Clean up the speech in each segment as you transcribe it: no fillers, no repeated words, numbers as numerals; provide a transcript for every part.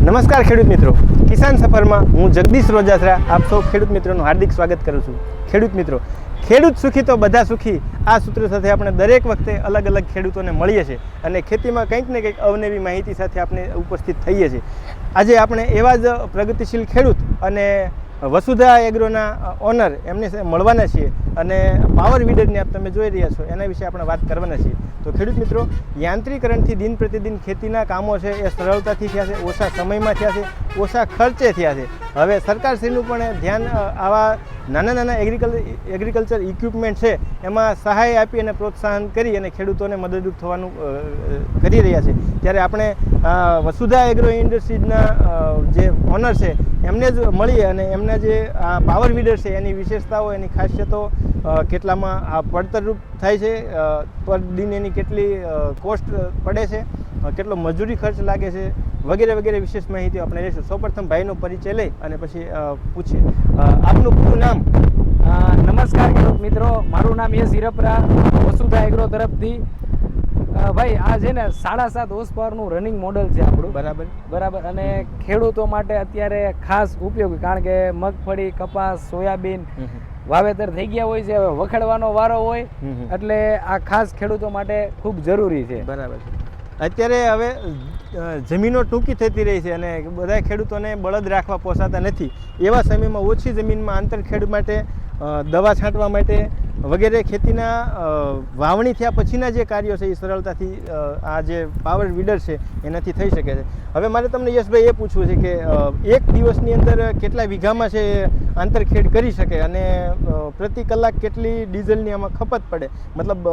નમસ્કાર ખેડૂત મિત્રો, કિસાન સફરમાં હું જગદીશ રોજાસરા આપ સૌ ખેડૂત મિત્રોનું હાર્દિક સ્વાગત કરું છું। ખેડૂત મિત્રો, ખેડૂત સુખી તો બધા સુખી આ સૂત્ર સાથે આપણે દરેક વખતે અલગ અલગ ખેડૂતોને મળીએ છીએ અને ખેતીમાં કંઈક ને કંઈક અવનવી માહિતી સાથે આપણે ઉપસ્થિત થઈએ છીએ। આજે આપણે એવા જ પ્રગતિશીલ ખેડૂત અને વસુધા એગ્રોના ઓનર એમને મળવાના છીએ અને પાવર વીડરની આપ તમે જોઈ રહ્યા છો એના વિશે આપણે વાત કરવાના છીએ। તો ખેડૂત મિત્રો, યાંત્રિકરણથી દિન પ્રતિદિન ખેતીના કામો છે એ સરળતાથી થયા છે, ઓછા સમયમાં થયા છે, ઓછા ખર્ચે થયા છે। હવે સરકારશ્રીનું પણ ધ્યાન આવા નાના નાના એગ્રીકલ્ચર ઇક્વિપમેન્ટ છે એમાં સહાય આપી અને પ્રોત્સાહન કરી અને ખેડૂતોને મદદરૂપ થવાનું કરી રહ્યા છે। ત્યારે આપણે વસુધા એગ્રો ઇન્ડસ્ટ્રીઝના જે ઓનર છે એમને જ મળીએ અને એમના જે આ પાવર વીડર છે એની વિશેષતાઓ, એની ખાસિયતો, કેટલામાં આ પડતરરૂપ થાય છે, પર દિન એની કેટલી કોસ્ટ પડે છે, કેટલો મજૂરી ખર્ચ લાગે છે, વગેરે વગેરે વિશેષ માહિતી આપણે લઈશું। સૌપ્રથમ ભાઈનો પરિચય લઈ અને પછી પૂછીએ। આપનું પૂરું નામ? નમસ્કાર ખેડૂત મિત્રો, મારું નામ એ હિરપરા, વસુધા એગ્રો તરફથી। ભાઈ આ છે ને 7.5 હોર્સ પાવરનું રનિંગ મોડલ છે આપણું, બરાબર। અને ખેડૂતો માટે અત્યારે ખાસ ઉપયોગી, કારણ કે મગફળી, કપાસ, સોયાબીન વાવેતર થઈ ગયા હોય છે, હવે વખડવાનો વારો હોય એટલે આ ખાસ ખેડૂતો માટે ખૂબ જરૂરી છે। બરાબર છે। અત્યારે હવે જમીનો ટૂંકી થતી રહી છે અને બધા ખેડૂતોને બળદ રાખવા પોસાતા નથી। એવા સમયમાં ઓછી જમીનમાં આંતરખેડ માટે, દવા છાંટવા માટે વગેરે ખેતીના વાવણી થયા પછીના જે કાર્યો છે એ સરળતાથી આ જે પાવર વીડર છે એનાથી થઈ શકે છે। હવે મારે તમને યશભાઈ એ પૂછવું છે કે એક દિવસની અંદર કેટલા વીઘામાં છે આંતરખેડ કરી શકે અને પ્રતિ કલાક કેટલી ડીઝલની આમાં ખપત પડે? મતલબ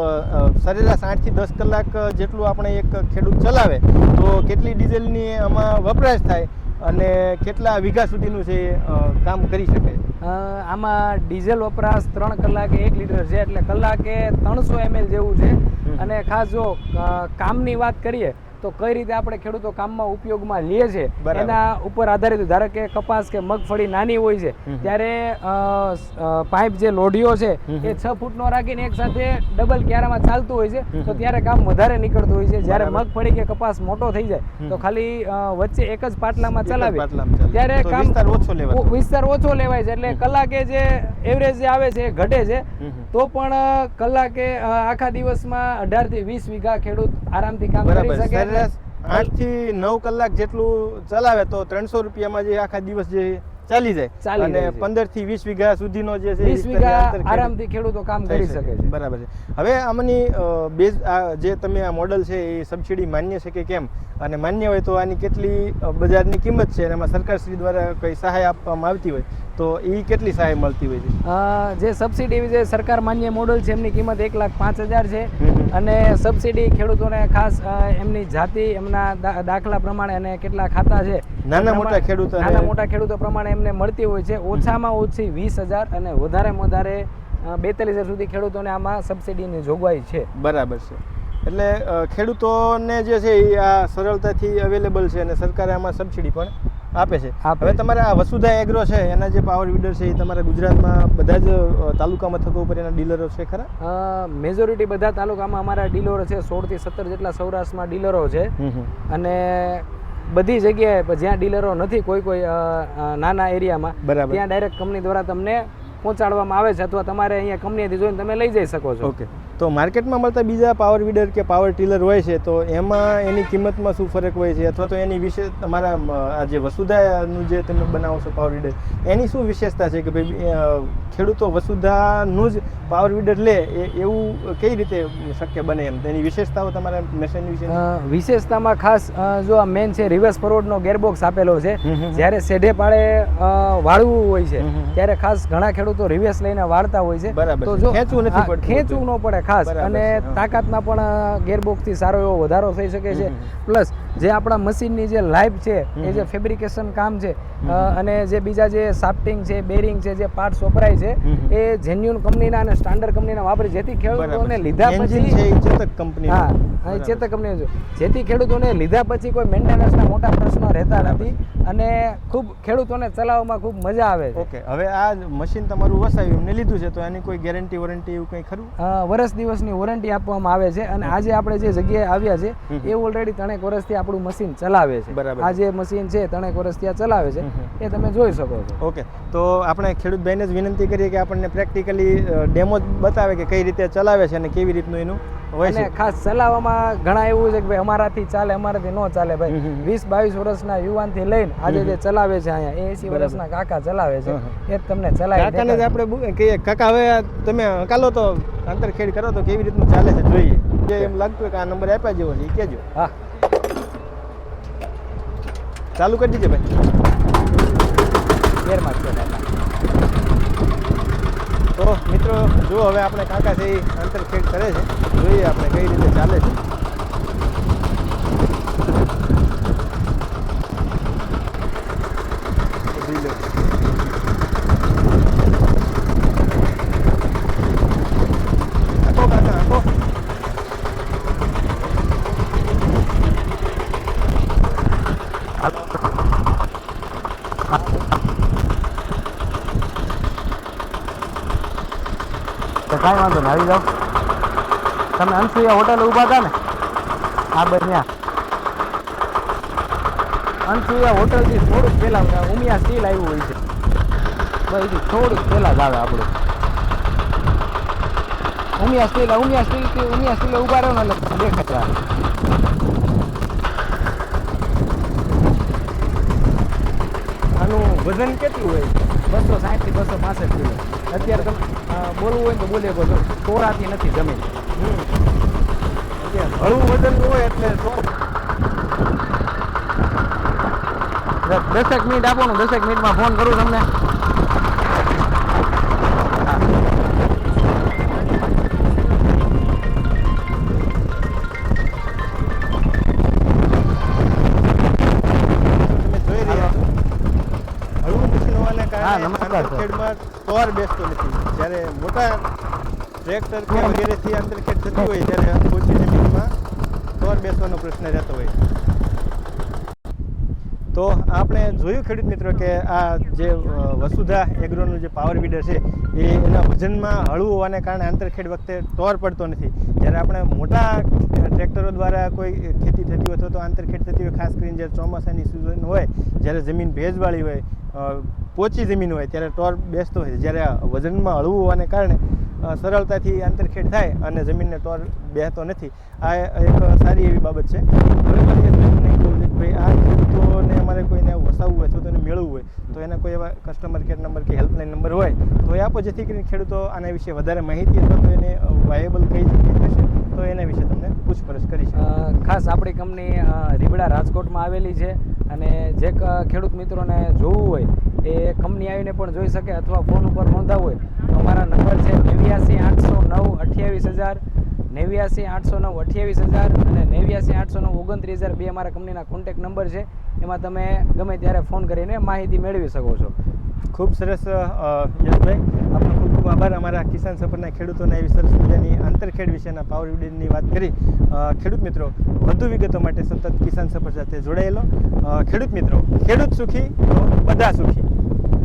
સરેરાશ 8 થી 10 કલાક જેટલું આપણે એક ખેડૂત ચલાવે તો કેટલી ડીઝલની આમાં વપરાશ થાય અને કેટલા વીઘા સુધીનું છે કામ કરી શકે? આમાં ડીઝલ વપરાશ 3 કલાકે 1 લીટર છે, એટલે કલાકે 300 ml જેવું છે। અને ખાસ જો કામની વાત કરીએ તો કઈ રીતે આપણે ખેડૂતો કામમાં ઉપયોગમાં લે છે એના ઉપર આધારિત। ધારો કે કપાસ કે મગફળી નાની હોય છે ત્યારે પાઇપ જે લોઢીઓ છે એ 6 ફૂટનો રાખીને એક સાથે ડબલ ક્યારામાં ચાલતું હોય છે તો ત્યારે કામ વધારે નીકળતું હોય છે। જ્યારે મગફળી કે કપાસ મોટો થઈ જાય તો ખાલી વચ્ચે એક જ પાટલામાં ચલાવી ત્યારે કામ વિસ્તાર ઓછો લેવાય છે, એટલે કલાકે જે એવરેજ જે આવે છે એ ઘટે છે। તો પણ કલાકે આખા દિવસમાં 18 થી 20 વીઘા ખેડૂત આરામથી કામ કરી શકે। 8 થી 9 કલાક જેટલું ચલાવે તો 300 રૂપિયામાં જે આખા દિવસ જે ચાલી જાય અને 15 થી 20 વીઘા સુધીનો જે છે 20 વીઘા આરામથી ખેડૂતો કામ કરી શકે છે। બરાબર છે। હવે આમાંની બેઝ જે તમે આ મોડલ છે એ સબસિડી માન્ય છે કે કેમ, અને માન્ય હોય તો આની કેટલી બજારની કિંમત છે અને એમાં સરકારશ્રી દ્વારા કઈ સહાય આપવામાં આવતી હોય તો એ કેટલી સહાય મળતી હોય છે? જે સબસિડી જે સરકાર માન્ય મોડલ છે એમની કિંમત 1,05,000 છે અને સબસિડી ખેડૂતોને ખાસ એમની જાતિ, એમના દાખલા પ્રમાણે અને કેટલા ખાતા છે નાના મોટા ખેડૂતો પ્રમાણે એમને મળતી હોય છે। ઓછામાં ઓછી 20,000 અને વધારેમાં વધારે 42,000 સુધી ખેડૂતોને આમાં સબસિડીની જોગવાઈ છે। બરાબર છે। એટલે ખેડૂતોને જે છે એ આ સરળતાથી અવેલેબલ છે અને સરકારે આમાં સબસિડી પણ આપે છે। હવે તમારે આ વસુધા એગ્રો છે એના જે પાવર વીડર છે એ તમારા ગુજરાતમાં બધા જ તાલુકા મથકો ઉપર એના ડીલરો છે ખરા? મેજોરિટી બધા તાલુકામાં અમારા ડીલરો છે, 16 થી 17 જેટલા સૌરાષ્ટ્રમાં ડીલરો છે અને બધી જગ્યાએ જ્યાં ડીલરો નથી કોઈ નાના એરિયામાં ત્યાં ડાયરેક્ટ કંપની દ્વારા તમને પહોંચાડવામાં આવે છે અથવા તમારે અહીંયા કંપનીથી જોઈને તમે લઈ જઈ શકો છો। ઓકે, તો માર્કેટમાં મળતા બીજા પાવર વીડર કે પાવર ટીલર હોય છે તો એમાં એની કિંમતમાં શું ફરક હોય છે અથવા તો એની વિશે તમારા આ જે વસુધાનું જે તમે બનાવો છો પાવર વીડર એની શું વિશેષતા છે કે ભાઈ ખેડૂતો વસુધાનું જ પાવર વીડર લે એવું કઈ રીતે શક્ય બને એમ? તેની વિશેષતાઓ તમારા મશીન વિશે? વિશેષતામાં ખાસ જો આ મેન છે રિવર્સ ફોરવર્ડનો ગેરબોક્સ આપેલો છે। જ્યારે સેઢે પાળે વાળવું હોય છે ત્યારે ખાસ ઘણા ખેડૂતો રિવર્સ લઈને વાળતા હોય છે તો જો ખેંચવું ન પડે ખાસ, અને તાકાતમાં પણ ગેરબોક્સથી સારો એવો વધારો થઈ શકે છે। પ્લસ જે આપણા મશીનની જે લાઈફ છે એ જે ફેબ્રિકેશન કામ છે અને જે બીજા જે શાફ્ટિંગ છે, બેરિંગ છે, જે પાર્ટ્સ વપરાય છે એ જેન્યુન કંપનીના અને સ્ટાન્ડર્ડ કંપનીના વાપરી, જેથી ખેડૂતોને લીધા પછી હા, ચેતક કંપની છે, જેથી ખેડૂતોને લીધા પછી કોઈ મેન્ટેનન્સના મોટા પ્રશ્નો રહેતા નથી અને ખૂબ ખેડૂતોને ચલાવવામાં ખૂબ મજા આવે છે. ઓકે, હવે આ મશીન તમારું વસાવ્યું એમને લીધું છે તો એની કોઈ ગેરંટી વોરંટી એવું કંઈ ખરું? વર્ષ દિવસની વોરંટી આપવામાં આવે છે અને આજે આપણે જે જગ્યાએ આવ્યા છે એ ઓલરેડી 3 વર્ષથી આપણું મશીન ચલાવે છે. બરાબર. આ જે મશીન છે 3 વર્ષથી આ ચલાવે છે એ તમે જોઈ શકો છો. ઓકે, તો આપણે ખેડૂત ભાઈને જ વિનંતી કરીએ કે આપણને પ્રેક્ટિકલી ડેમો બતાવે કે કઈ રીતે ચલાવે છે અને કેવી રીતનું એનું હોય અને છે. ખાસ ચલાવવામાં ઘણા એવું છે કે ભાઈ અમારાથી ચાલે, અમારાથી ન ચાલે. ભાઈ 20-22 વર્ષના યુવાનથી લઈને આજે જે ચલાવે છે અહીંયા 80 વર્ષના કાકા ચલાવે છે એ જ તમને ચલાવી કાકાને જ આપણે કહીએ કાકા હવે તમે હકાલો તો આંતરખેડ કરો તો કેવી રીતનું ચાલે છે જોઈએ. જે એમ લાગતું હોય કે આ નંબર આપ્યા જેવો છે એ કહેજો. હા, ચાલુ કરી દીજે ભાઈ. ગેરમાં જ છે કાકા. તો મિત્રો જો હવે આપણે કાકા છે એ આંતરખેડ કરે છે, જોઈએ આપણે કઈ રીતે ચાલે છે. આખો કાકા આખો. તો કાંઈ વાંધો નહીં, આવી જાઓ. તમે અનસુયા હોટલ ઊભા હતા ને આ બસ ત્યાં અનસુયા હોટલથી થોડુંક પહેલાં ઉમિયા સ્ટીલ આવ્યું હોય છે, બસ એથી થોડુંક પહેલાં જ આવે આપણું ઉમિયા સ્ટીલ ઊભા રહો ને એટલે દેખાતા. આનું વજન કેટલું હોય? 260 થી 265 કિલો. અત્યારે તમે બોલવું હોય તો બોલી શકો છો, તોરાથી નથી જમીન. હળવું વજન હોય એટલે તો 10 મિનિટ આપો ને, 10 મિનિટમાં ફોન કરું તમને. તમે જોઈ રહ્યા છો હળવું મશીન હોવાને હા, કારણે નમસ્કાર સર. આંતરખેડમાં તોર બેસતો નથી. જ્યારે મોટા ટ્રેક્ટર કે વગેરેથી આંતરખેડ થતી હોય ત્યારે ઓછી જમીનમાં તોર બેસવાનો પ્રશ્ન રહેતો હોય. તો આપણે જોયું ખેડૂત મિત્રો કે આ જે વસુધા એગ્રોનું જે પાવર વીડર છે એ એના વજનમાં હળવું હોવાને કારણે આંતરખેડ વખતે તોર પડતો નથી. જ્યારે આપણે મોટા ટ્રેક્ટરો દ્વારા કોઈ ખેતી થતી હોય અથવા તો આંતરખેડ થતી હોય, ખાસ કરીને જ્યારે ચોમાસાની સિઝન હોય, જ્યારે જમીન ભેજવાળી હોય, પોચી જમીન હોય ત્યારે ટોર બેસતો હોય છે. જ્યારે વજનમાં હળવું હોવાને કારણે સરળતાથી આંતરખેડ થાય અને જમીનને ટોર બેસતો નથી. આ એક સારી એવી બાબત છે. હવે મારી એક પ્રશ્ન એ કહું છે કે ભાઈ આ ખેડૂતોને અમારે કોઈને વસાવવું હોય અથવા તો એને મેળવવું હોય તો એના કોઈ એવા કસ્ટમર કેર નંબર કે હેલ્પલાઇન નંબર હોય તો એ આપો, જેથી કરીને ખેડૂતો આના વિશે વધારે માહિતી અથવા તો એને વાયેબલ કઈ જગ્યાએ થશે તો એના વિશે તમને પૂછપરછ કરી છે. ખાસ આપણી કંપની રીબડા રાજકોટમાં આવેલી છે અને જે ખેડૂત મિત્રોને જોવું હોય એ કંપની આવીને પણ જોઈ શકે અથવા ફોન ઉપર નોંધાવવું હોય તો અમારા નંબર છે 89 809 28000 અને 89 809 29000 અમારા કંપનીના કોન્ટેક્ટ નંબર છે. એમાં તમે ગમે ત્યારે ફોન કરીને માહિતી મેળવી શકો છો. ખૂબ સરસ યશભાઈ, આપનો ખૂબ ખૂબ આભાર. અમારા કિસાન સફરના ખેડૂતોને એવી સરસ મજાની આંતરખેડ વિશેના પાવર વીડરની વાત કરી. ખેડૂત મિત્રો વધુ વિગતો માટે સતત કિસાન સફર સાથે જોડાયેલો. ખેડૂત મિત્રો, ખેડૂત સુખી તો બધા સુખી.